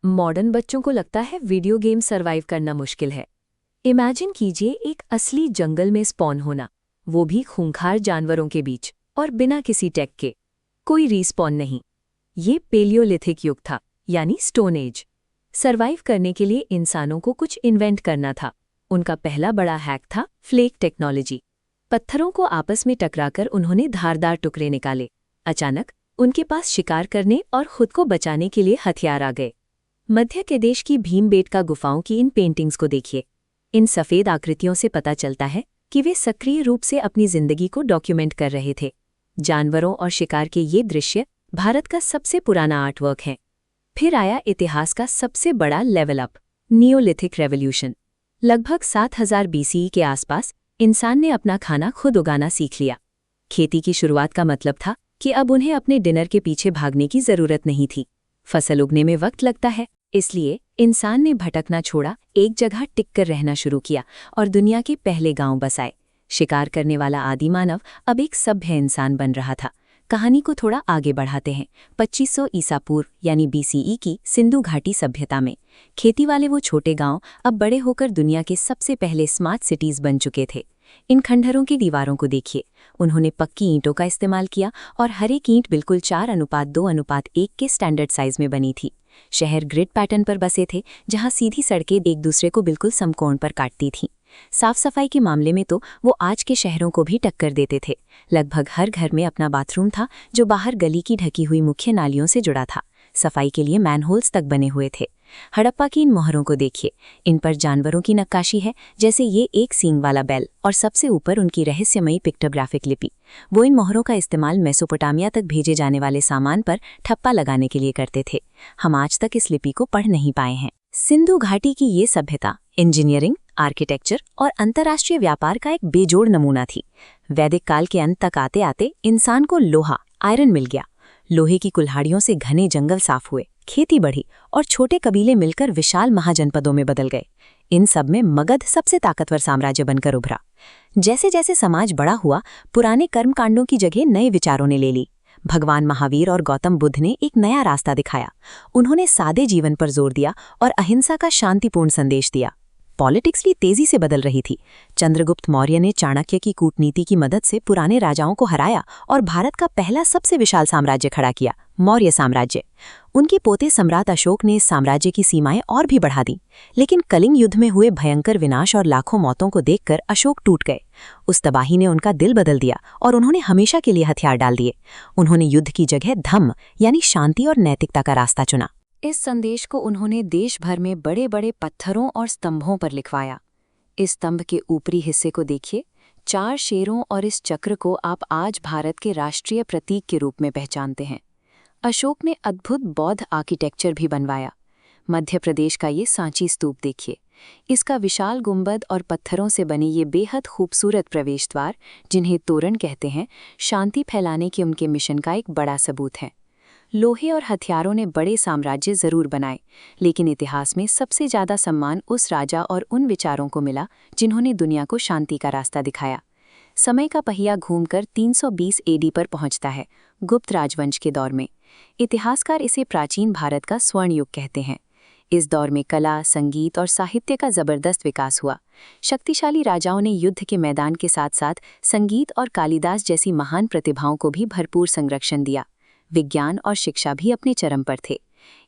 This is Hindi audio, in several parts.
मॉडर्न बच्चों को लगता है वीडियो गेम सर्वाइव करना मुश्किल है। इमेजिन कीजिए एक असली जंगल में स्पॉन होना, वो भी खूंखार जानवरों के बीच और बिना किसी टेक के। कोई रीस्पॉन नहीं। ये पेलियोलिथिक युग था, यानी स्टोन एज। सर्वाइव करने के लिए इंसानों को कुछ इन्वेंट करना था। उनका पहला बड़ा हैक था फ्लेक टेक्नोलॉजी। पत्थरों को आपस में टकराकर उन्होंने धारदार टुकड़े निकाले। अचानक उनके पास शिकार करने और खुद को बचाने के लिए हथियार आ गए। मध्य प्रदेश की भीमबेटका गुफाओं की इन पेंटिंग्स को देखिए। इन सफ़ेद आकृतियों से पता चलता है कि वे सक्रिय रूप से अपनी जिंदगी को डॉक्यूमेंट कर रहे थे। जानवरों और शिकार के ये दृश्य भारत का सबसे पुराना आर्टवर्क है। फिर आया इतिहास का सबसे बड़ा लेवल अप, नियोलिथिक रेवोल्यूशन। लगभग 7000 BCE के आसपास इंसान ने अपना खाना खुद उगाना सीख लिया। खेती की शुरुआत का मतलब था कि अब उन्हें अपने डिनर के पीछे भागने की जरूरत नहीं थी। फसल उगने में वक्त लगता है, इसलिए इंसान ने भटकना छोड़ा, एक जगह टिककर रहना शुरू किया और दुनिया के पहले गांव बसाए। शिकार करने वाला आदि मानव अब एक सभ्य इंसान बन रहा था। कहानी को थोड़ा आगे बढ़ाते हैं। 2500 ईसा पूर्व यानी BCE की सिंधु घाटी सभ्यता में खेती वाले वो छोटे गांव अब बड़े होकर दुनिया के सबसे पहले स्मार्ट सिटीज बन चुके थे। इन खंडहरों की दीवारों को देखिए। उन्होंने पक्की ईंटों का इस्तेमाल किया और हर एक ईंट बिल्कुल 4:2:1 के स्टैंडर्ड साइज में बनी थी। शहर ग्रिड पैटर्न पर बसे थे, जहां सीधी सड़कें एक दूसरे को बिल्कुल समकोण पर काटती थीं। साफ सफाई के मामले में तो वो आज के शहरों को भी टक्कर देते थे। लगभग हर घर में अपना बाथरूम था, जो बाहर गली की ढकी हुई मुख्य नालियों से जुड़ा था। सफाई के लिए मैनहोल्स तक बने हुए थे। हड़प्पा की इन मोहरों को देखिए। इन पर जानवरों की नक्काशी है, जैसे ये एक सींग वाला बैल, और सबसे ऊपर उनकी रहस्यमयी पिक्टोग्राफिक लिपि। वो इन मोहरों का इस्तेमाल मेसोपोटामिया तक भेजे जाने वाले सामान पर ठप्पा लगाने के लिए करते थे। हम आज तक इस लिपि को पढ़ नहीं पाए हैं। सिंधु घाटी की ये सभ्यता इंजीनियरिंग, आर्किटेक्चर और अंतर्राष्ट्रीय व्यापार का एक बेजोड़ नमूना थी। वैदिक काल के अंत तक आते आते इंसान को लोहा, आयरन मिल गया। लोहे की कुल्हाड़ियों से घने जंगल साफ हुए, खेती बढ़ी और छोटे कबीले मिलकर विशाल महाजनपदों में बदल गए। इन सब में मगध सबसे ताकतवर साम्राज्य बनकर उभरा। जैसे जैसे समाज बड़ा हुआ, पुराने कर्मकांडों की जगह नए विचारों ने ले ली। भगवान महावीर और गौतम बुद्ध ने एक नया रास्ता दिखाया। उन्होंने सादे जीवन पर जोर दिया और अहिंसा का शांतिपूर्ण संदेश दिया। पॉलिटिक्स भी तेजी से बदल रही थी। चंद्रगुप्त मौर्य ने चाणक्य की कूटनीति की मदद से पुराने राजाओं को हराया और भारत का पहला सबसे विशाल साम्राज्य खड़ा किया, मौर्य साम्राज्य। उनके पोते सम्राट अशोक ने इस साम्राज्य की सीमाएं और भी बढ़ा दी। लेकिन कलिंग युद्ध में हुए भयंकर विनाश और लाखों मौतों को देखकर अशोक टूट गए। उस तबाही ने उनका दिल बदल दिया और उन्होंने हमेशा के लिए हथियार डाल दिए। उन्होंने युद्ध की जगह धम्म यानी शांति और नैतिकता का रास्ता चुना। इस संदेश को उन्होंने देश भर में बड़े बड़े पत्थरों और स्तंभों पर लिखवाया। इस स्तंभ के ऊपरी हिस्से को देखिए। 4 शेरों और इस चक्र को आप आज भारत के राष्ट्रीय प्रतीक के रूप में पहचानते हैं। अशोक ने अद्भुत बौद्ध आर्किटेक्चर भी बनवाया। मध्य प्रदेश का ये सांची स्तूप देखिए। इसका विशाल गुंबद और पत्थरों से बने ये बेहद खूबसूरत प्रवेश द्वार, जिन्हें तोरण कहते हैं, शांति फैलाने के उनके मिशन का एक बड़ा सबूत है। लोहे और हथियारों ने बड़े साम्राज्य जरूर बनाए, लेकिन इतिहास में सबसे ज्यादा सम्मान उस राजा और उन विचारों को मिला जिन्होंने दुनिया को शांति का रास्ता दिखाया। समय का पहिया घूमकर 320 AD पर पहुंचता है, गुप्त राजवंश के दौर में। इतिहासकार इसे प्राचीन भारत का स्वर्ण युग कहते हैं। इस दौर में कला, संगीत और साहित्य का जबरदस्त विकास हुआ। शक्तिशाली राजाओं ने युद्ध के मैदान के साथ साथ संगीत और कालिदास जैसी महान प्रतिभाओं को भी भरपूर संरक्षण दिया। विज्ञान और शिक्षा भी अपने चरम पर थे।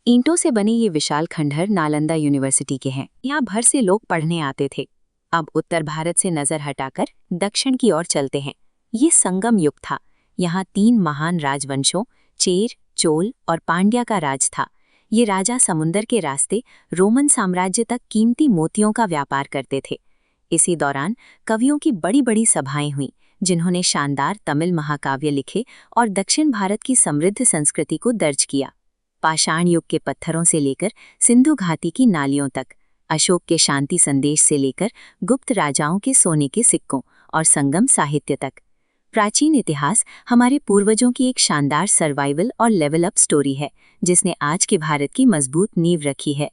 ईंटों से बने ये विशाल खंडहर नालंदा यूनिवर्सिटी के हैं। यहाँ भर से लोग पढ़ने आते थे। अब उत्तर भारत से नजर हटाकर दक्षिण की ओर चलते हैं। ये संगम युग था। यहाँ 3 महान राजवंशों, चेर, चोल और पांड्या का राज था। ये राजा समुंदर के रास्ते रोमन साम्राज्य तक कीमती मोतियों का व्यापार करते थे। इसी दौरान कवियों की बड़ी बड़ी सभाएं हुईं, जिन्होंने शानदार तमिल महाकाव्य लिखे और दक्षिण भारत की समृद्ध संस्कृति को दर्ज किया। पाषाण युग के पत्थरों से लेकर सिंधु घाटी की नालियों तक, अशोक के शांति संदेश से लेकर गुप्त राजाओं के सोने के सिक्कों और संगम साहित्य तक, प्राचीन इतिहास हमारे पूर्वजों की एक शानदार सर्वाइवल और लेवल अप स्टोरी है, जिसने आज के भारत की मजबूत नींव रखी है।